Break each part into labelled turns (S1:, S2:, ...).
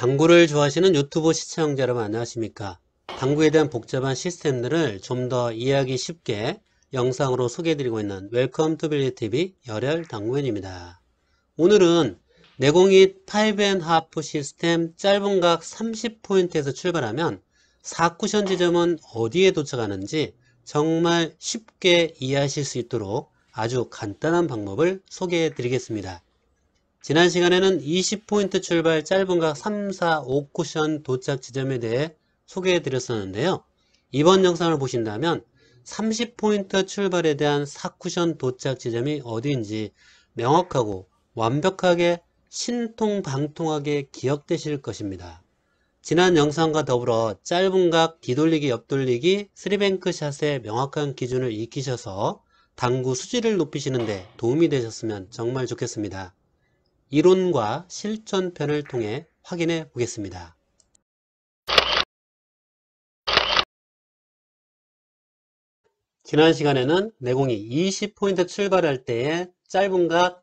S1: 당구를 좋아하시는 유튜브 시청자 여러분 안녕하십니까? 당구에 대한 복잡한 시스템들을 좀 더 이해하기 쉽게 영상으로 소개해드리고 있는 웰컴 투 빌리TV 열혈 당구인입니다. 오늘은 내공이 5&하프 시스템 짧은 각 30포인트에서 출발하면 4쿠션 지점은 어디에 도착하는지 정말 쉽게 이해하실 수 있도록 아주 간단한 방법을 소개해 드리겠습니다. 지난 시간에는 20포인트 출발 짧은 각 3, 4, 5쿠션 도착 지점에 대해 소개해 드렸었는데요. 이번 영상을 보신다면 30포인트 출발에 대한 4쿠션 도착 지점이 어디인지 명확하고 완벽하게 신통방통하게 기억되실 것입니다. 지난 영상과 더불어 짧은 각 뒤돌리기, 옆돌리기, 3뱅크 샷의 명확한 기준을 익히셔서 당구 수지를 높이시는 데 도움이 되셨으면 정말 좋겠습니다. 이론과 실전편을 통해 확인해 보겠습니다. 지난 시간에는 내공이 20포인트 출발할 때의 짧은 각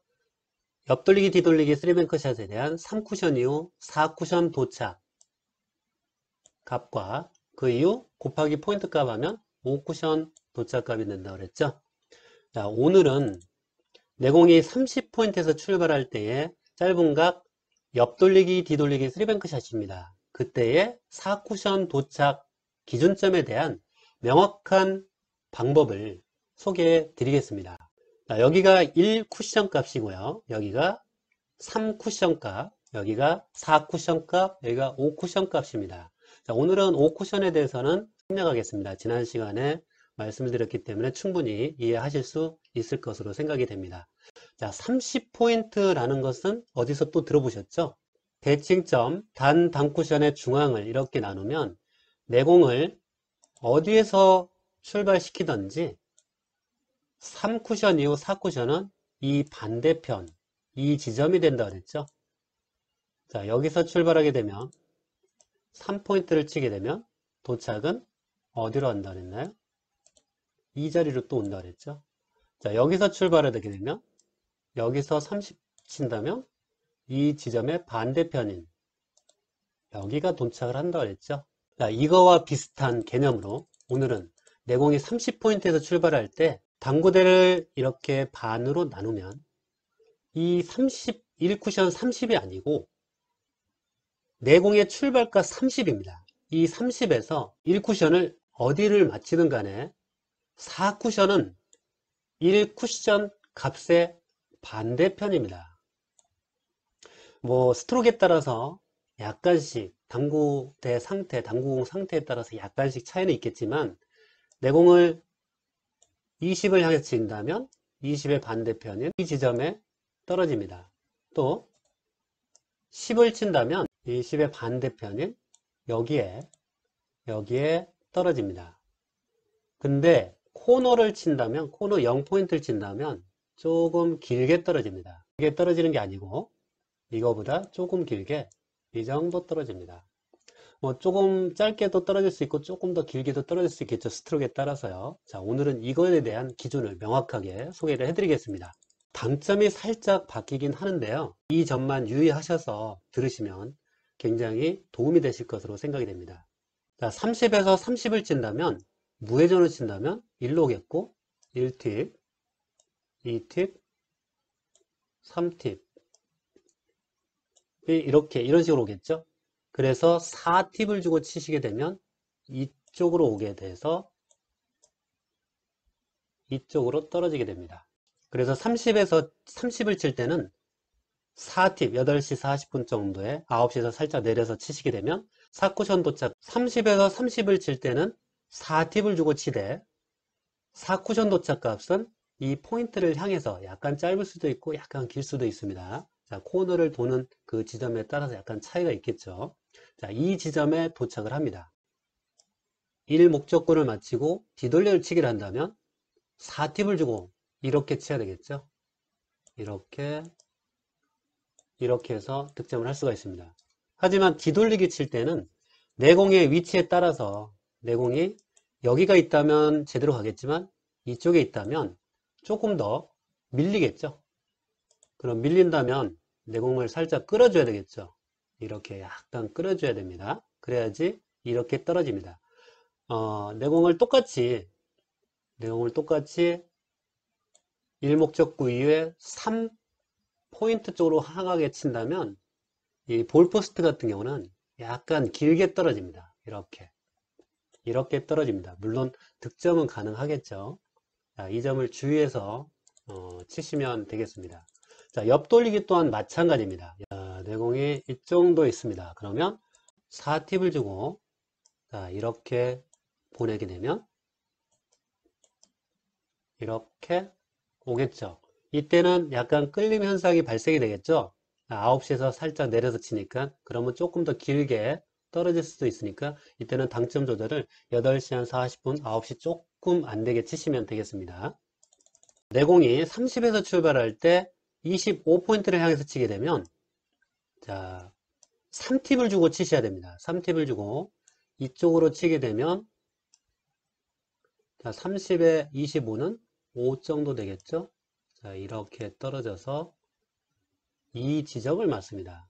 S1: 옆돌리기, 뒤돌리기, 3뱅크 샷에 대한 3쿠션 이후 4쿠션 도착 값과 그 이후 곱하기 포인트 값 하면 5쿠션 도착 값이 된다고 그랬죠. 자, 오늘은 내공이 30포인트에서 출발할 때의 짧은 각 옆돌리기, 뒤돌리기, 3뱅크 샷입니다. 그때의 4쿠션 도착 기준점에 대한 명확한 방법을 소개해 드리겠습니다. 자, 여기가 1쿠션 값이고요. 여기가 3쿠션 값, 여기가 4쿠션 값, 여기가 5쿠션 값입니다. 자, 오늘은 5쿠션에 대해서는 생략하겠습니다. 지난 시간에 말씀을 드렸기 때문에 충분히 이해하실 수 있을 것으로 생각이 됩니다. 자, 30포인트라는 것은 어디서 또 들어보셨죠? 대칭점 단 단쿠션의 중앙을 이렇게 나누면 내공을 어디에서 출발시키든지 3쿠션 이후 4쿠션은 이 반대편, 이 지점이 된다 그랬죠? 자, 여기서 출발하게 되면 3포인트를 치게 되면 도착은 어디로 한다 그랬나요? 이 자리로 또 온다 그랬죠? 자, 여기서 출발하게 되면 여기서 30 친다면 이 지점의 반대편인 여기가 도착을 한다 그랬죠. 자, 이거와 비슷한 개념으로 오늘은 내공이 30포인트에서 출발할 때 당구대를 이렇게 반으로 나누면 이 1쿠션 30이 아니고 내공의 출발가 30입니다. 이 30에서 1쿠션을 어디를 맞히든 간에 4쿠션은 1쿠션 값의 반대편입니다. 뭐 스트로크에 따라서 약간씩 당구대 상태, 당구공 상태에 따라서 약간씩 차이는 있겠지만 내공을 20을 향해 친다면 20의 반대편인 이 지점에 떨어집니다. 또 10을 친다면 이 10의 반대편인 여기에 떨어집니다. 근데 코너를 친다면, 코너 0포인트를 친다면 조금 길게 떨어집니다. 이게 떨어지는 게 아니고 이거보다 조금 길게 이 정도 떨어집니다. 뭐 조금 짧게도 떨어질 수 있고 조금 더 길게도 떨어질 수 있겠죠. 스트로크에 따라서요. 자, 오늘은 이거에 대한 기준을 명확하게 소개를 해드리겠습니다. 당점이 살짝 바뀌긴 하는데요. 이 점만 유의하셔서 들으시면 굉장히 도움이 되실 것으로 생각이 됩니다. 자, 30에서 30을 친다면 무회전을 친다면 1로 오겠고 1팁, 2팁, 3팁 이런 식으로 오겠죠. 그래서 4팁을 주고 치시게 되면 이쪽으로 오게 돼서 이쪽으로 떨어지게 됩니다. 그래서 30에서 30을 칠 때는 4팁 8시 40분 정도에 9시에서 살짝 내려서 치시게 되면 4쿠션 도착. 30에서 30을 칠 때는 4팁을 주고 치되 4쿠션 도착 값은 이 포인트를 향해서 약간 짧을 수도 있고 약간 길 수도 있습니다. 자, 코너를 도는 그 지점에 따라서 약간 차이가 있겠죠. 자, 이 지점에 도착을 합니다. 1 목적구를 마치고 뒤돌려를 치기를 한다면 4팁을 주고 이렇게 쳐야 되겠죠. 이렇게 해서 득점을 할 수가 있습니다. 하지만 뒤돌리기 칠 때는 내공의 위치에 따라서 내공이 여기가 있다면 제대로 가겠지만 이쪽에 있다면 조금 더 밀리겠죠. 그럼 밀린다면 내공을 살짝 끌어줘야 되겠죠. 이렇게 약간 끌어줘야 됩니다. 그래야지 이렇게 떨어집니다. 내공을 똑같이 일목적구 이후에 3포인트 쪽으로 향하게 친다면 이 볼포스트 같은 경우는 약간 길게 떨어집니다. 이렇게 떨어집니다. 물론 득점은 가능하겠죠. 자, 이 점을 주의해서 치시면 되겠습니다. 자, 옆돌리기 또한 마찬가지입니다. 자, 내공이 이 정도 있습니다. 그러면 4팁을 주고 자, 이렇게 보내게 되면 이렇게 오겠죠. 이때는 약간 끌림 현상이 발생이 되겠죠. 9시에서 살짝 내려서 치니까 그러면 조금 더 길게 떨어질 수도 있으니까 이때는 당점 조절을 8시 한 40분, 9시 조금 안 되게 치시면 되겠습니다. 내공이 30에서 출발할 때 25포인트를 향해서 치게 되면 자 3팁을 주고 치셔야 됩니다. 3팁을 주고 이쪽으로 치게 되면 자 30에 25는 5 정도 되겠죠. 자 이렇게 떨어져서 이 지점을 맞습니다.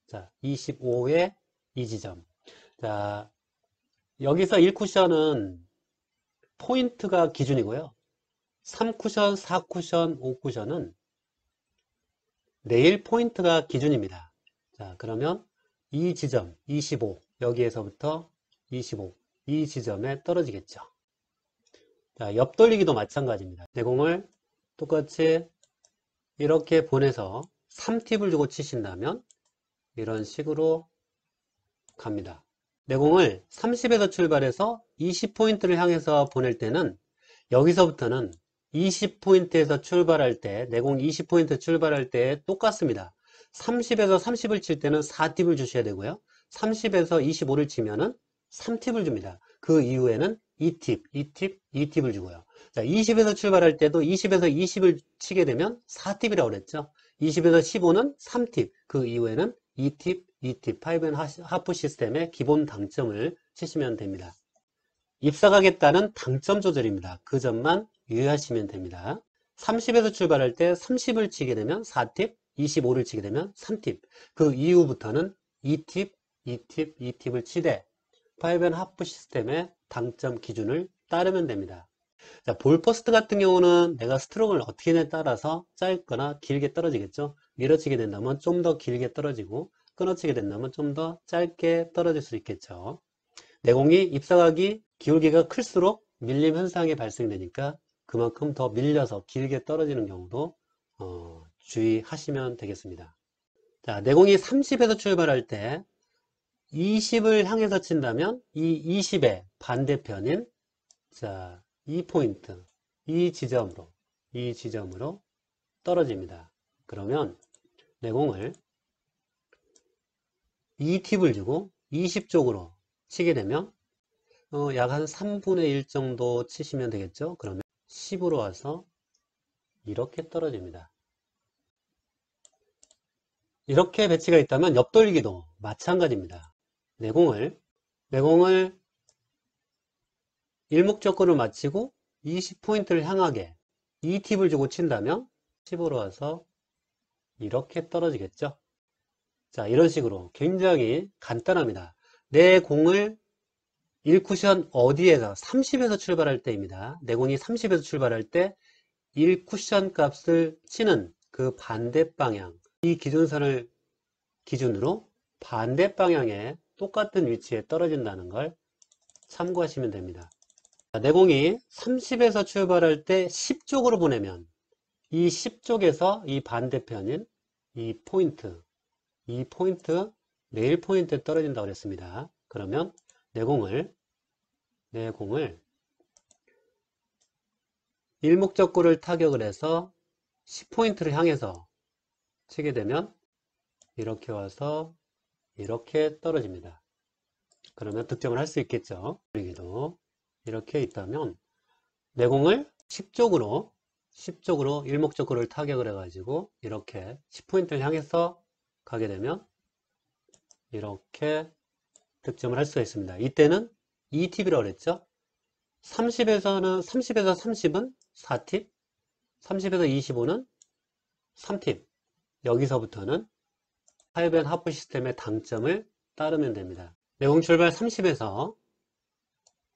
S1: 자 25에 이 지점. 자 여기서 1쿠션은 포인트가 기준이고요. 3쿠션, 4쿠션, 5쿠션은 네일 포인트가 기준입니다. 자, 그러면 이 지점, 25, 여기에서부터 25, 이 지점에 떨어지겠죠. 자, 옆 돌리기도 마찬가지입니다. 내공을 똑같이 이렇게 보내서 3팁을 주고 치신다면 이런 식으로 갑니다. 내공을 30에서 출발해서 20포인트를 향해서 보낼 때는 여기서부터는 20포인트에서 출발할 때, 내공 20포인트 출발할 때 똑같습니다. 30에서 30을 칠 때는 4팁을 주셔야 되고요. 30에서 25를 치면은 3팁을 줍니다. 그 이후에는 2팁, 2팁, 2팁을 주고요. 자, 20에서 출발할 때도 20에서 20을 치게 되면 4팁이라고 그랬죠. 20에서 15는 3팁, 그 이후에는 2팁, 2팁, 5&하프 시스템의 기본 당점을 치시면 됩니다. 입사가겠다는 당점 조절입니다. 그 점만 유의하시면 됩니다. 30에서 출발할 때 30을 치게 되면 4팁, 25를 치게 되면 3팁. 그 이후부터는 2팁, 2팁, 2팁을 치되 5&하프 시스템의 당점 기준을 따르면 됩니다. 자, 볼포스트 같은 경우는 내가 스트로크를 어떻게에 따라서 짧거나 길게 떨어지겠죠. 밀어치게 된다면 좀 더 길게 떨어지고 끊어치게 된다면 좀 더 짧게 떨어질 수 있겠죠. 내공이 입사각이 기울기가 클수록 밀림 현상이 발생되니까 그만큼 더 밀려서 길게 떨어지는 경우도 주의하시면 되겠습니다. 자, 내공이 30에서 출발할 때 20을 향해서 친다면 이 20의 반대편인 자, 이 포인트, 이 지점으로 떨어집니다. 그러면 내공을 2팁을 주고 20쪽으로 치게 되면 약 한 3분의 1 정도 치시면 되겠죠. 그러면 10으로 와서 이렇게 떨어집니다. 이렇게 배치가 있다면 옆돌리기도 마찬가지입니다. 내공을 일목적구를 마치고 20포인트를 향하게 2팁을 주고 친다면 10으로 와서 이렇게 떨어지겠죠. 자, 이런 식으로 굉장히 간단합니다. 내 공을 1쿠션 어디에서 30에서 출발할 때입니다. 내 공이 30에서 출발할 때 1쿠션 값을 치는 그 반대 방향, 이 기준선을 기준으로 반대 방향에 똑같은 위치에 떨어진다는 걸 참고하시면 됩니다. 내 공이 30에서 출발할 때 10쪽으로 보내면 이 10쪽에서 이 반대편인 이 포인트 네일 포인트에 떨어진다고 그랬습니다. 그러면 내 공을 일목적구를 타격을 해서 10포인트를 향해서 치게 되면 이렇게 와서 이렇게 떨어집니다. 그러면 득점을 할 수 있겠죠. 그리기도 이렇게 있다면 내 공을 10쪽으로 일목적구를 타격을 해가지고 이렇게 10포인트를 향해서 가게 되면 이렇게 득점을 할 수가 있습니다. 이때는 2팁이라고 그랬죠. 30에서 30은 4팁, 30에서 25는 3팁. 여기서부터는 파이브 앤 하프 시스템의 당점을 따르면 됩니다. 내공 출발 30에서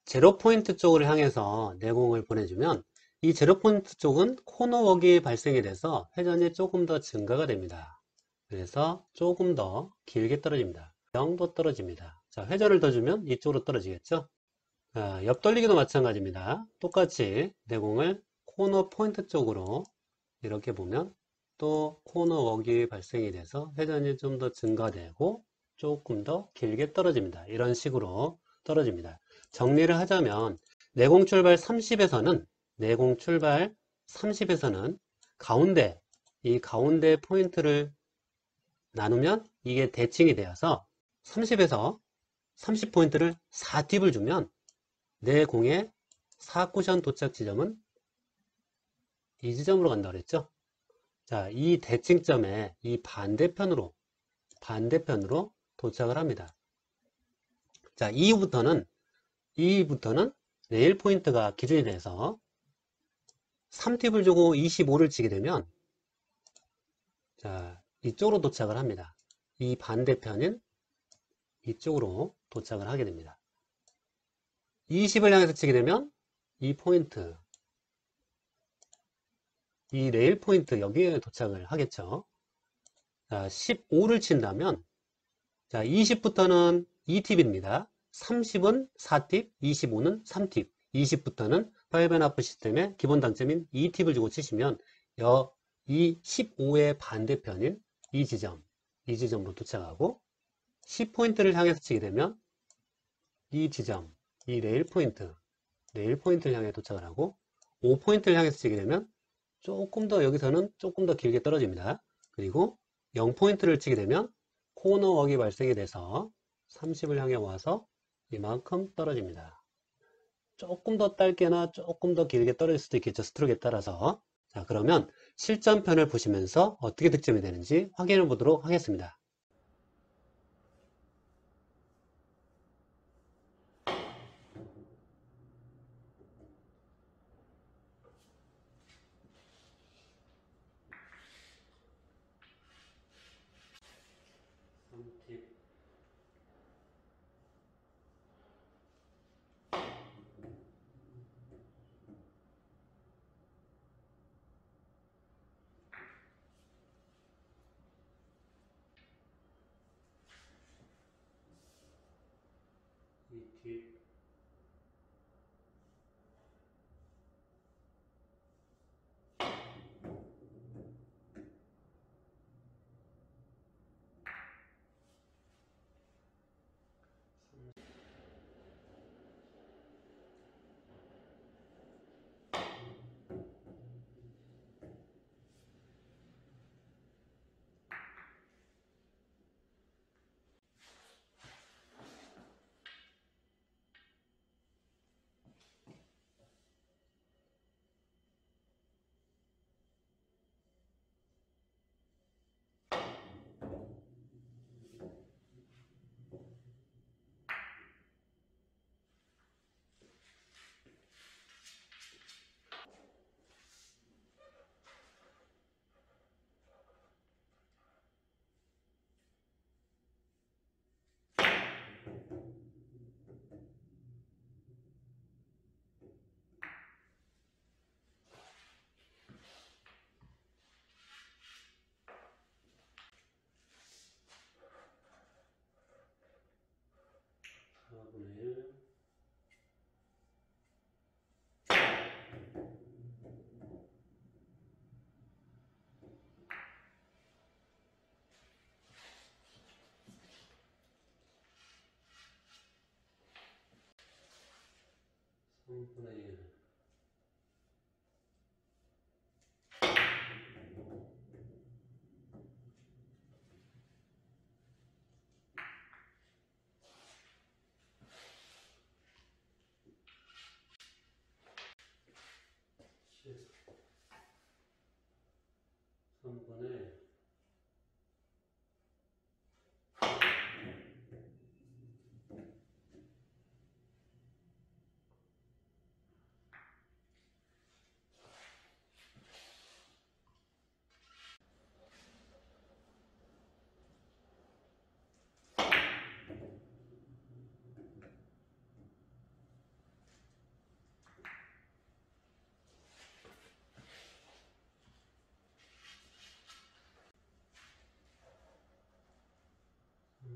S1: 제로 포인트 쪽을 향해서 내공을 보내주면 이 제로 포인트 쪽은 코너웍이 발생이 돼서 회전이 조금 더 증가가 됩니다. 그래서 조금 더 길게 떨어집니다. 이 정도 떨어집니다. 자, 회전을 더 주면 이쪽으로 떨어지겠죠. 자, 옆돌리기도 마찬가지입니다. 똑같이 내공을 코너 포인트 쪽으로 이렇게 보면 또 코너웍이 발생이 돼서 회전이 좀 더 증가되고 조금 더 길게 떨어집니다. 이런 식으로 떨어집니다. 정리를 하자면 내공 출발 30에서는 가운데, 이 가운데 포인트를 나누면 이게 대칭이 되어서 30에서 30포인트를 4팁을 주면 내 공의 4쿠션 도착 지점은 이 지점으로 간다고 그랬죠. 자, 이 대칭점에 이 반대편으로 도착을 합니다. 자, 이후부터는 레일 포인트가 기준이 돼서 3팁을 주고 25를 치게 되면 자, 이쪽으로 도착을 합니다. 이 반대편인 이쪽으로 도착을 하게 됩니다. 20을 향해서 치게 되면 이 포인트, 이 레일 포인트 여기에 도착을 하겠죠. 자, 15를 친다면 자, 20부터는 2팁입니다. 30은 4팁, 25는 3팁, 20부터는 파이브 앤 하프 시스템의 기본 당점인 2팁을 주고 치시면 이 15의 반대편인 이 지점으로 도착하고 10포인트를 향해서 치게 되면 이 지점, 이 레일 포인트를 향해 도착을 하고 5포인트를 향해서 치게 되면 여기서는 조금 더 길게 떨어집니다. 그리고 0포인트를 치게 되면 코너웍이 발생이 돼서 30을 향해 와서 이만큼 떨어집니다. 조금 더 짧게나 조금 더 길게 떨어질 수도 있겠죠. 스트로크에 따라서. 자, 그러면 실전편을 보시면서 어떻게 득점이 되는지 확인해 보도록 하겠습니다. 팁. 4분의 1. 분의 1.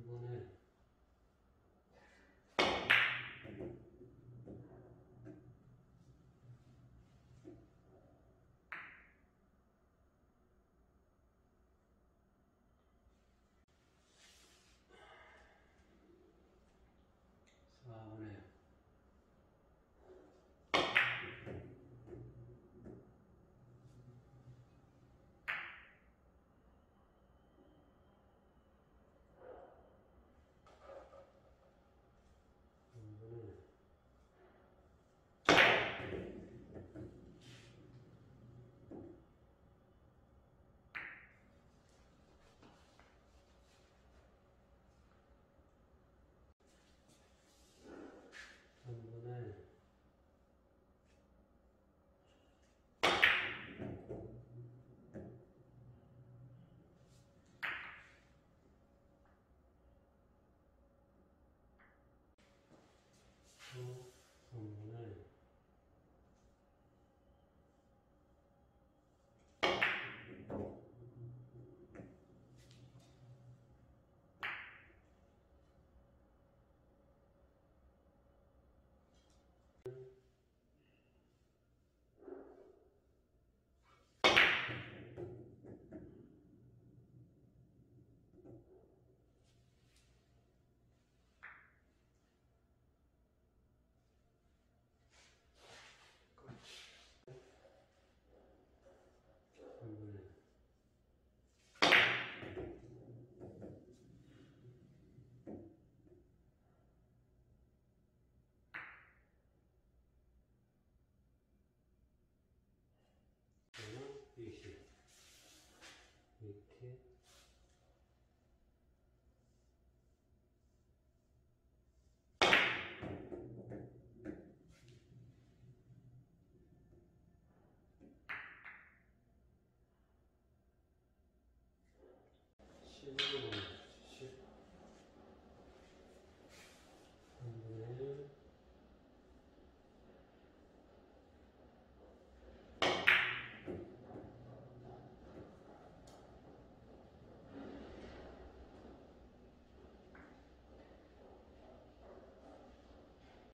S1: 이번에